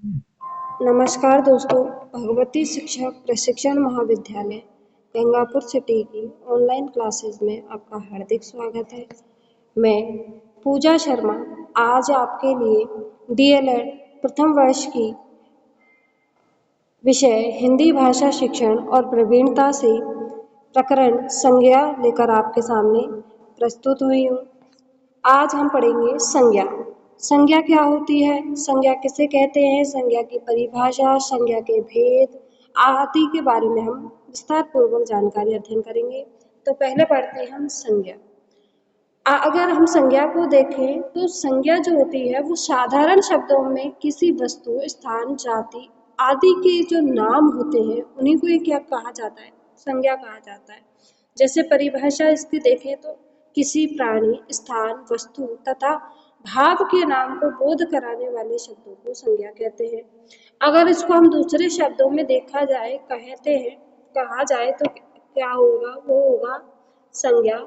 नमस्कार दोस्तों, भगवती शिक्षक प्रशिक्षण महाविद्यालय गंगापुर सिटी की ऑनलाइन क्लासेस में आपका हार्दिक स्वागत है। मैं पूजा शर्मा आज आपके लिए डीएलएड प्रथम वर्ष की विषय हिंदी भाषा शिक्षण और प्रवीणता से प्रकरण संज्ञा लेकर आपके सामने प्रस्तुत हुई हूँ। आज हम पढ़ेंगे संज्ञा। संज्ञा क्या होती है, संज्ञा किसे कहते हैं, संज्ञा की परिभाषा, संज्ञा के भेद आदि के बारे में हम विस्तार पूर्वक जानकारी अध्ययन करेंगे। तो पहले पढ़ते हैं हम संज्ञा। अगर हम संज्ञा को देखें तो संज्ञा जो होती है वो साधारण शब्दों में किसी वस्तु, स्थान, जाति आदि के जो नाम होते हैं उन्हीं को क्या कहा जाता है, संज्ञा कहा जाता है। जैसे परिभाषा इसकी देखें तो किसी प्राणी, स्थान, वस्तु तथा भाव के नाम को बोध कराने वाले शब्दों को संज्ञा कहते हैं। अगर इसको हम दूसरे शब्दों में देखा जाए, कहा जाए तो क्या होगा, वो होगा संज्ञा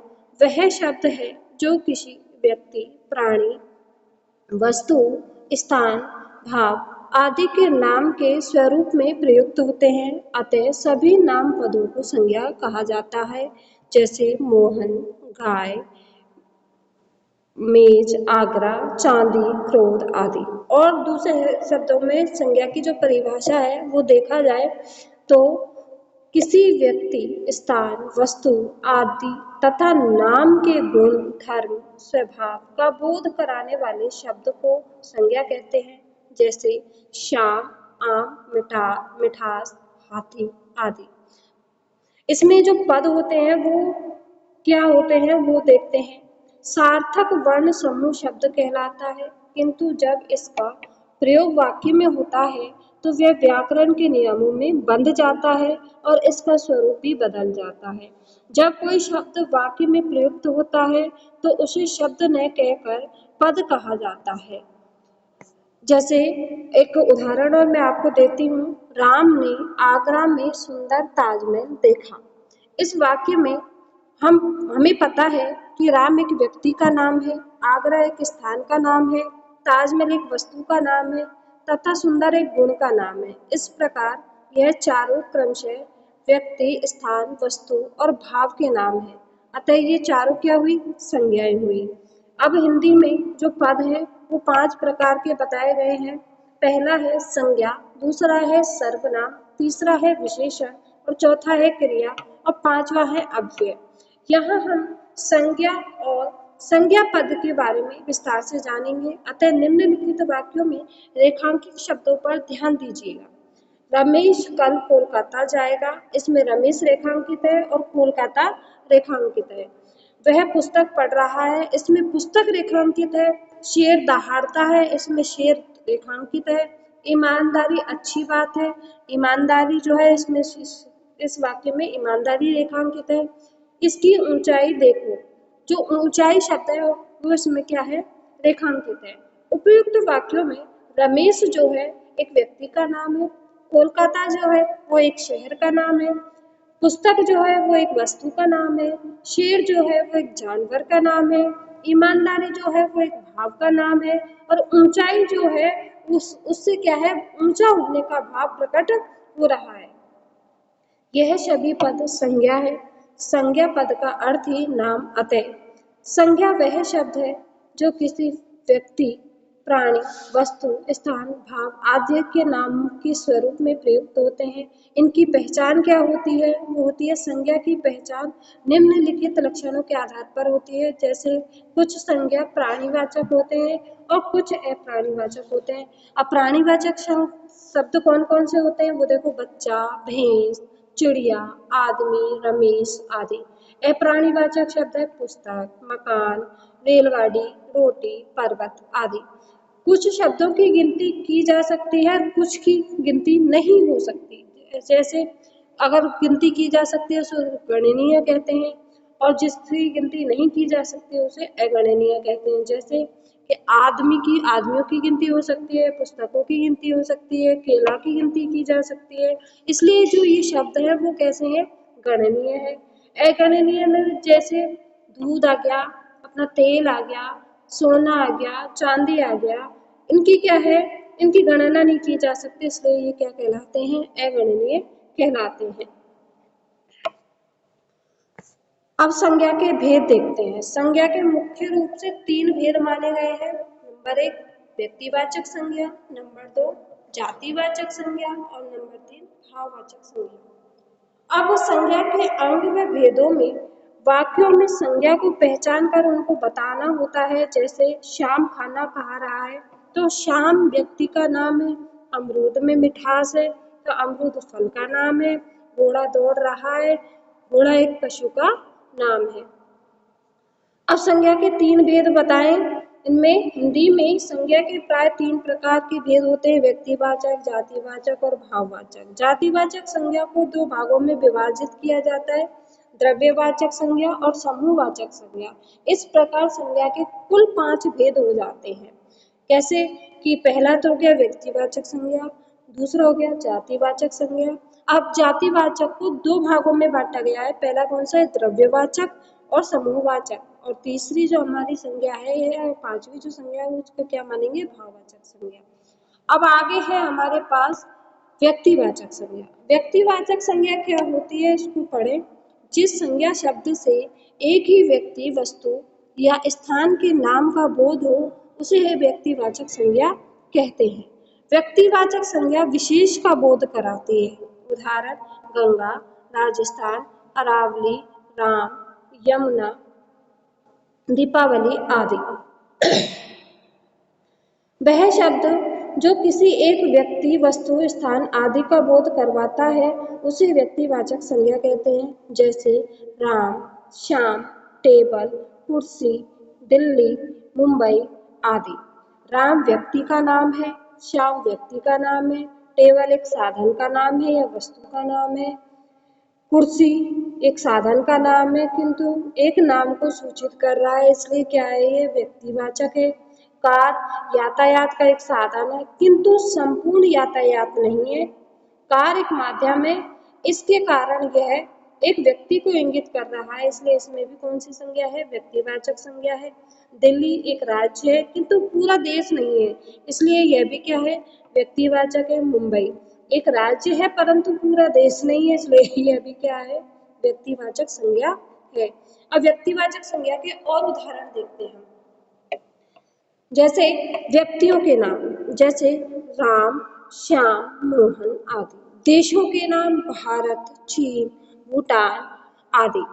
वह शब्द है जो किसी व्यक्ति, प्राणी, वस्तु, स्थान, भाव आदि के नाम के स्वरूप में प्रयुक्त होते हैं। अतः सभी नाम पदों को संज्ञा कहा जाता है। जैसे मोहन, गाय, मेज, आगरा, चांदी, क्रोध आदि। और दूसरे शब्दों में संज्ञा की जो परिभाषा है वो देखा जाए तो किसी व्यक्ति, स्थान, वस्तु आदि तथा नाम के गुण, धर्म, स्वभाव का बोध कराने वाले शब्द को संज्ञा कहते हैं। जैसे शाम, आम, मिठास, हाथी आदि। इसमें जो पद होते हैं वो क्या होते हैं वो देखते हैं। सार्थक वर्ण समूह शब्द कहलाता है, किंतु जब इसका प्रयोग वाक्य में होता है तो वह व्याकरण के नियमों में बंध जाता है और इसका स्वरूप भी बदल जाता है। जब कोई शब्द वाक्य में प्रयुक्त होता है तो उसे शब्द न कहकर पद कहा जाता है। जैसे एक उदाहरण और मैं आपको देती हूँ। राम ने आगरा में सुंदर ताजमहल देखा। इस वाक्य में हमें पता है कि राम एक व्यक्ति का नाम है, आगरा एक स्थान का नाम है, ताजमहल एक वस्तु का नाम है तथा सुंदर एक गुण का नाम है। इस प्रकार यह चारों क्रमशः व्यक्ति, स्थान, वस्तु और भाव के नाम है। अतः ये चारों क्या हुई, संज्ञाएं हुई। अब हिंदी में जो पद है वो 5 प्रकार के बताए गए हैं। पहला है संज्ञा, दूसरा है सर्वनाम, तीसरा है विशेषण और चौथा है क्रिया और पांचवा है अव्यय। यहाँ हम संज्ञा और संज्ञा पद के बारे में विस्तार से जानेंगे। अतः निम्नलिखित वाक्यों में रेखांकित शब्दों पर ध्यान दीजिएगा। रमेश कल कोलकाता जाएगा। इसमें रमेश रेखांकित है और कोलकाता रेखांकित है। वह पुस्तक पढ़ रहा है, इसमें पुस्तक रेखांकित है। शेर दहाड़ता है, इसमें शेर रेखांकित है। ईमानदारी अच्छी बात है, ईमानदारी जो है इसमें इस वाक्य में ईमानदारी रेखांकित है। इसकी ऊंचाई देखो, जो ऊंचाई शब्द है वो इसमें क्या है, रेखांकित है। उपयुक्त वाक्यों में रमेश जो है एक व्यक्ति का नाम है, कोलकाता जो है वो एक शहर का नाम है, पुस्तक जो है वो एक वस्तु का नाम है, शेर जो है वो एक जानवर का नाम है, ईमानदारी जो है वो एक भाव का नाम है और ऊंचाई जो है उससे क्या है, ऊंचा होने का भाव प्रकट हो रहा है। यह सभी पद संज्ञा है। संज्ञा पद का अर्थ ही नाम। अतः संज्ञा वह शब्द है जो किसी व्यक्ति, प्राणी, वस्तु, स्थान, भाव आदि के नाम के स्वरूप में प्रयुक्त होते हैं। इनकी पहचान क्या होती है, वो होती है संज्ञा की पहचान निम्नलिखित लक्षणों के आधार पर होती है। जैसे कुछ संज्ञा प्राणीवाचक होते हैं और कुछ अप्राणीवाचक होते हैं। अप्राणीवाचक शब्द कौन कौन से होते हैं वो देखो, बच्चा, भैंस, चिड़िया, आदमी, रमेश आदि। अप्राणीवाचक शब्द है पुस्तक, मकान, रेलगाड़ी, रोटी, पर्वत आदि। कुछ शब्दों की गिनती की जा सकती है, कुछ की गिनती नहीं हो सकती। जैसे अगर गिनती की जा सकती है उसे गणनीय कहते हैं और जिसकी गिनती नहीं की जा सकती उसे अगणनीय कहते हैं। जैसे कि आदमियों की गिनती हो सकती है, पुस्तकों की गिनती हो सकती है, केला की गिनती की जा सकती है। इसलिए जो ये शब्द है वो कैसे हैं, गणनीय है। अगणनीय में जैसे दूध आ गया, अपना तेल आ गया, सोना आ गया, चांदी आ गया, इनकी क्या है, इनकी गणना नहीं की जा सकती, इसलिए ये क्या कहलाते हैं? अगणनीय कहलाते हैं। अब संज्ञा के भेद देखते हैं। संज्ञा के मुख्य रूप से 3 भेद माने गए हैं। नंबर 1 व्यक्तिवाचक संज्ञा, नंबर 2 जातिवाचक संज्ञा और नंबर 3 भाववाचक संज्ञा। अब संज्ञा के अंग व भेदों में वाक्यों में संज्ञा को पहचान कर उनको बताना होता है। जैसे श्याम खाना खा रहा है तो श्याम व्यक्ति का नाम है। अमरूद में मिठास है तो अमरूद फल का नाम है। घोड़ा दौड़ रहा है, घोड़ा एक पशु का नाम है। अब संज्ञा के 3 भेद बताएं। इनमें हिंदी में संज्ञा के प्राय 3 प्रकार के भेद होते हैं, व्यक्तिवाचक, जातिवाचक और भाववाचक। जातिवाचक संज्ञा को 2 भागों में विभाजित किया जाता है, द्रव्यवाचक संज्ञा और समूहवाचक संज्ञा। इस प्रकार संज्ञा के कुल 5 भेद हो जाते हैं। कैसे कि पहला तो हो गया व्यक्तिवाचक संज्ञा, दूसरा हो गया जातिवाचक संज्ञा। अब जातिवाचक को 2 भागों में बांटा गया है। पहला कौन सा है? द्रव्यवाचक और समूहवाचक। और तीसरी जो हमारी संज्ञा है, यह 5वीं जो संज्ञा है उसको क्या मानेंगे? भाववाचक संज्ञा। अब आगे है हमारे पास व्यक्तिवाचक संज्ञा। व्यक्तिवाचक संज्ञा क्या होती है, इसको पढ़ें। जिस संज्ञा शब्द से एक ही व्यक्ति, वस्तु या स्थान के नाम का बोध हो उसे व्यक्तिवाचक संज्ञा कहते हैं। व्यक्तिवाचक संज्ञा विशेष का बोध कराती है। उदाहरण गंगा, राजस्थान, अरावली, राम, यमुना, दीपावली आदि। वह शब्द जो किसी एक व्यक्ति, वस्तु, स्थान आदि का बोध करवाता है उसे व्यक्तिवाचक संज्ञा कहते हैं। जैसे राम, श्याम, टेबल, कुर्सी, दिल्ली, मुंबई आदि। राम व्यक्ति का नाम है, श्याम व्यक्ति का नाम है, टेबल एक साधन का नाम है या वस्तु का नाम है, कुर्सी एक साधन का नाम है किंतु एक नाम को सूचित कर रहा है, इसलिए क्या है? ये व्यक्तिवाचक है। कार यातायात का एक साधन है किंतु संपूर्ण यातायात नहीं है। कार एक माध्यम है, इसके कारण यह एक व्यक्ति को इंगित कर रहा है, इसलिए इसमें भी कौन सी संज्ञा है? व्यक्तिवाचक संज्ञा है। दिल्ली एक राज्य है किंतु पूरा देश नहीं है, इसलिए यह भी क्या है? व्यक्तिवाचक है। मुंबई एक राज्य है परंतु पूरा देश नहीं है, इसलिए यह भी क्या है? व्यक्तिवाचक संज्ञा है। अब व्यक्तिवाचक संज्ञा के और उदाहरण देखते हैं। जैसे व्यक्तियों के नाम, जैसे राम, श्याम, मोहन आदि। देशों के नाम भारत, चीन, भूटान आदि।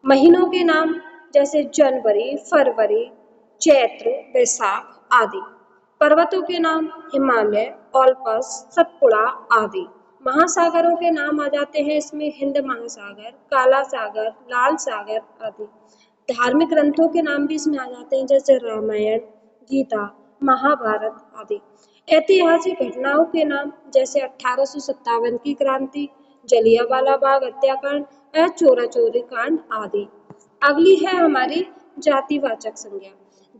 महीनों के नाम जैसे जनवरी, फरवरी, चैत्र, वैशाख आदि। पर्वतों के नाम हिमालय, ओल्पस, सतपुड़ा आदि। महासागरों के नाम आ जाते हैं इसमें हिंद महासागर, काला सागर, लाल सागर आदि। धार्मिक ग्रंथों के नाम भी इसमें आ जाते हैं जैसे रामायण, गीता, महाभारत आदि। ऐतिहासिक घटनाओं के नाम जैसे 1857 की क्रांति, जलियांवाला बाग हत्याकांड और चोरा चोरी कांड आदि। अगली है हमारी जातिवाचक संज्ञा।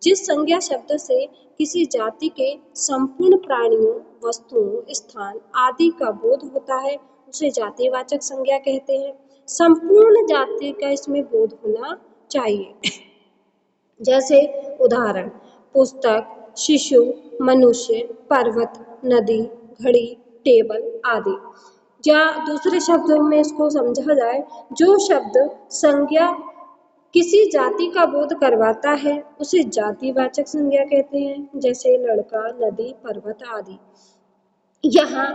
जिस संज्ञा शब्द से किसी जाति के संपूर्ण प्राणियों, वस्तुओं, स्थान आदि का बोध होता है उसे जातिवाचक संज्ञा कहते हैं। संपूर्ण जाति का इसमें बोध होना चाहिए। जैसे उदाहरण पुस्तक, शिशु, मनुष्य, पर्वत, नदी, घड़ी, टेबल आदि। या दूसरे शब्दों में इसको समझा जाए, जो शब्द संज्ञा किसी जाति का बोध करवाता है उसे जातिवाचक संज्ञा कहते हैं। जैसे लड़का, नदी, पर्वत आदि। यहाँ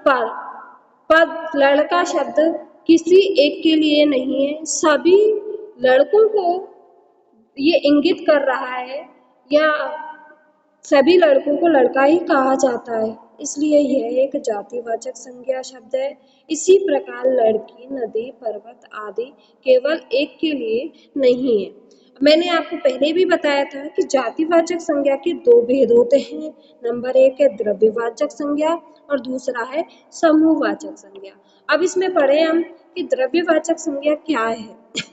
पर लड़का शब्द किसी एक के लिए नहीं है, सभी लड़कों को ये इंगित कर रहा है या सभी लड़कों को लड़का ही कहा जाता है, इसलिए यह एक जातिवाचक संज्ञा शब्द है। इसी प्रकार लड़की, नदी, पर्वत आदि केवल एक के लिए नहीं है। मैंने आपको पहले भी बताया था कि जातिवाचक संज्ञा के 2 भेद होते हैं। नंबर 1 है द्रव्यवाचक संज्ञा और दूसरा है समूहवाचक संज्ञा। अब इसमें पढ़े हम कि द्रव्यवाचक संज्ञा क्या है।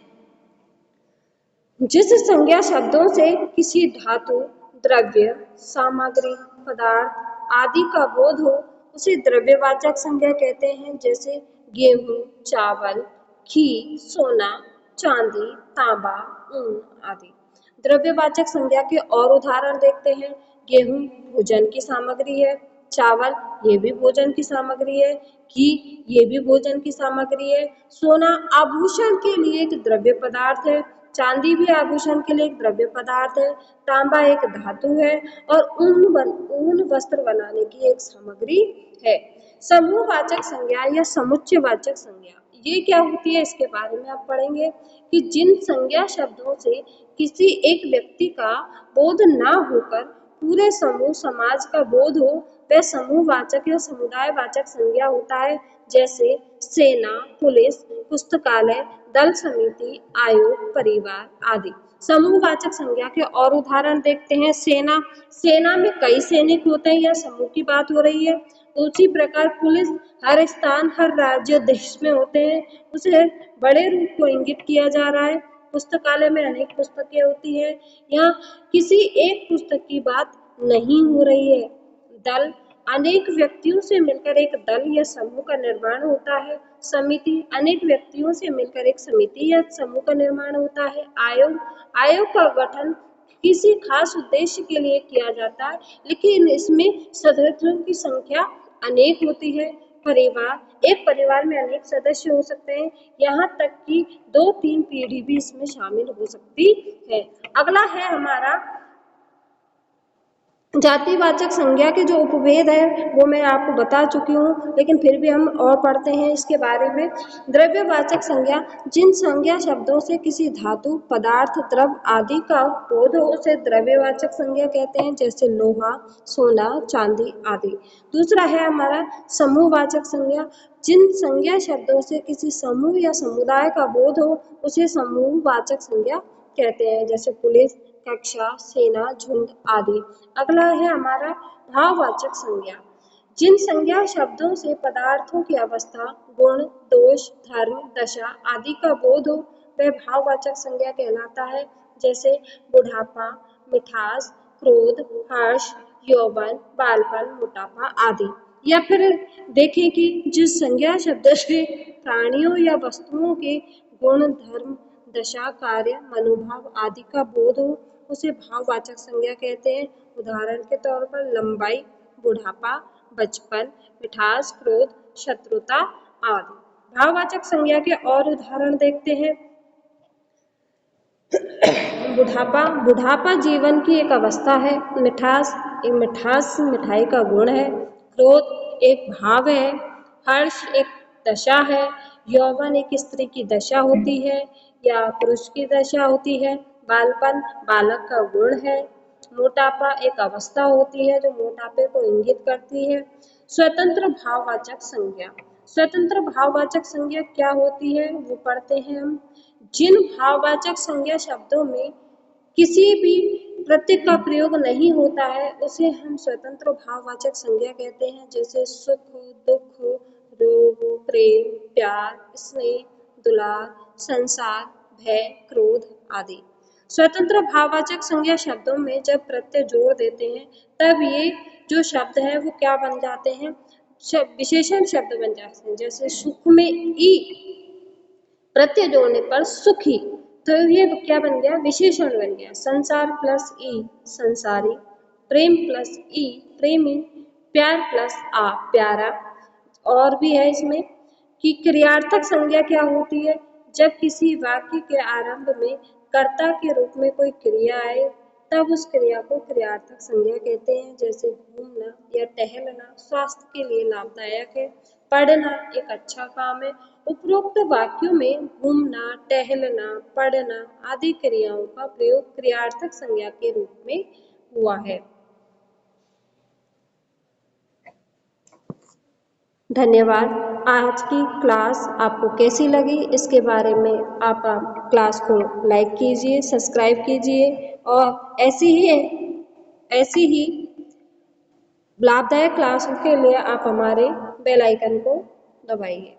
जिस संज्ञा शब्दों से किसी धातु, द्रव्य, सामग्री, पदार्थ आदि का बोध हो उसे द्रव्यवाचक संज्ञा कहते हैं। जैसे गेहूं, चावल, घी, सोना, चांदी, तांबा, ऊन आदि। द्रव्यवाचक संज्ञा के और उदाहरण देखते हैं। गेहूं भोजन की सामग्री है, चावल ये भी भोजन की सामग्री है, घी ये भी भोजन की सामग्री है, सोना आभूषण के लिए एक द्रव्य पदार्थ है, चांदी भी आभूषण के लिए एक द्रव्य पदार्थ है, तांबा एक धातु है और ऊन वस्त्र बनाने की एक सामग्री है। समूहवाचक संज्ञा या समुच्चयवाचक संज्ञा ये क्या होती है, इसके बारे में आप पढ़ेंगे कि जिन संज्ञा शब्दों से किसी एक व्यक्ति का बोध ना होकर पूरे समूह समाज का बोध हो वह समूहवाचक या समुदायवाचक संज्ञा होता है। जैसे सेना, पुलिस, पुस्तकालय, दल समिति, आयोग, परिवार आदि। समूहवाचक संज्ञा के और उदाहरण देखते हैं। सेना में कई सैनिक होते हैं, यह समूह की बात हो रही है। उसी प्रकार पुलिस हर स्थान, हर राज्य, देश में होते हैं, उसे बड़े रूप को इंगित किया जा रहा है। पुस्तकालय में अनेक पुस्तकें होती है, यहाँ किसी एक पुस्तक की बात नहीं हो रही है। दल अनेक व्यक्तियों से मिलकर एक दल या समूह का निर्माण होता है। समिति अनेक व्यक्तियों से मिलकर एक समिति या समूह का निर्माण होता है। आयोग का गठन किसी खास उद्देश्य के लिए किया जाता है, लेकिन इसमें सदस्यों की संख्या अनेक होती है। एक परिवार में अनेक सदस्य हो सकते हैं, यहाँ तक कि 2-3 पीढ़ी भी इसमें शामिल हो सकती है। अगला है हमारा जातिवाचक संज्ञा के जो उपभेद है वो मैं आपको बता चुकी हूँ, लेकिन फिर भी हम और पढ़ते हैं इसके बारे में। द्रव्यवाचक संज्ञा जिन संज्ञा शब्दों से किसी धातु, पदार्थ, द्रव आदि का बोध हो उसे द्रव्यवाचक संज्ञा कहते हैं, जैसे लोहा, सोना, चांदी आदि। दूसरा है हमारा समूहवाचक संज्ञा जिन संज्ञा शब्दों से किसी समूह या समुदाय का बोध हो उसे समूहवाचक संज्ञा कहते हैं, जैसे पुलिस, कक्षा, सेना, झुंड आदि। अगला है हमारा भाववाचक संज्ञा जिन संज्ञा शब्दों से पदार्थों की अवस्था, गुण, दोष, धर्म, दशा आदि का बोध हो वह भाववाचक संज्ञा कहलाता है, जैसे बुढ़ापा, मिठास, क्रोध, हर्ष, यौवन, बालपन, मोटापा आदि। या फिर देखें कि जिस संज्ञा शब्द से प्राणियों या वस्तुओं के गुण, धर्म, दशा, कार्य, मनोभाव आदि का बोध हो उसे भाववाचक संज्ञा कहते हैं। उदाहरण के तौर पर लंबाई, बुढ़ापा, बचपन, मिठास, क्रोध, शत्रुता आदि। भाववाचक संज्ञा के और उदाहरण देखते हैं। बुढ़ापा जीवन की एक अवस्था है। मिठास मिठाई का गुण है। क्रोध एक भाव है। हर्ष एक दशा है। यौवन एक स्त्री की दशा होती है या पुरुष की दशा होती है। बालपन बालक का गुण है। मोटापा एक अवस्था होती है जो मोटापे को इंगित करती है। स्वतंत्र भाववाचक संज्ञा क्या होती है वो पढ़ते हैं हम। जिन भाववाचक संज्ञा शब्दों में किसी भी प्रत्यय का प्रयोग नहीं होता है उसे हम स्वतंत्र भाववाचक संज्ञा कहते हैं, जैसे सुख, दुख, रोग, प्रेम, प्यार, स्नेह, दुलार, संसार, भय, क्रोध आदि। स्वतंत्र भाववाचक संज्ञा शब्दों में जब प्रत्यय जोड़ देते हैं तब ये जो शब्द है वो क्या बन जाते हैं, विशेषण शब्द बन जाते हैं। जैसे सुख में ई प्रत्यय जोड़ने पर सुखी, तो ये क्या बन गया, विशेषण बन गया। संसार प्लस ई संसारी, प्रेम प्लस ई प्रेमी, प्यार प्लस आ प्यारा। और भी है इसमें कि क्रियार्थक संज्ञा क्या होती है, जब किसी वाक्य के आरंभ में कर्ता के रूप में कोई क्रिया आए तब उस क्रिया को क्रियार्थक संज्ञा कहते हैं, जैसे घूमना या टहलना स्वास्थ्य के लिए लाभदायक है। पढ़ना एक अच्छा काम है। उपरोक्त वाक्यों में घूमना, टहलना, पढ़ना आदि क्रियाओं का प्रयोग क्रियार्थक संज्ञा के रूप में हुआ है। धन्यवाद। आज की क्लास आपको कैसी लगी इसके बारे में आप क्लास को लाइक कीजिए, सब्सक्राइब कीजिए और ऐसी ही लाभदायक क्लासों के लिए आप हमारे बेल आइकन को दबाइए।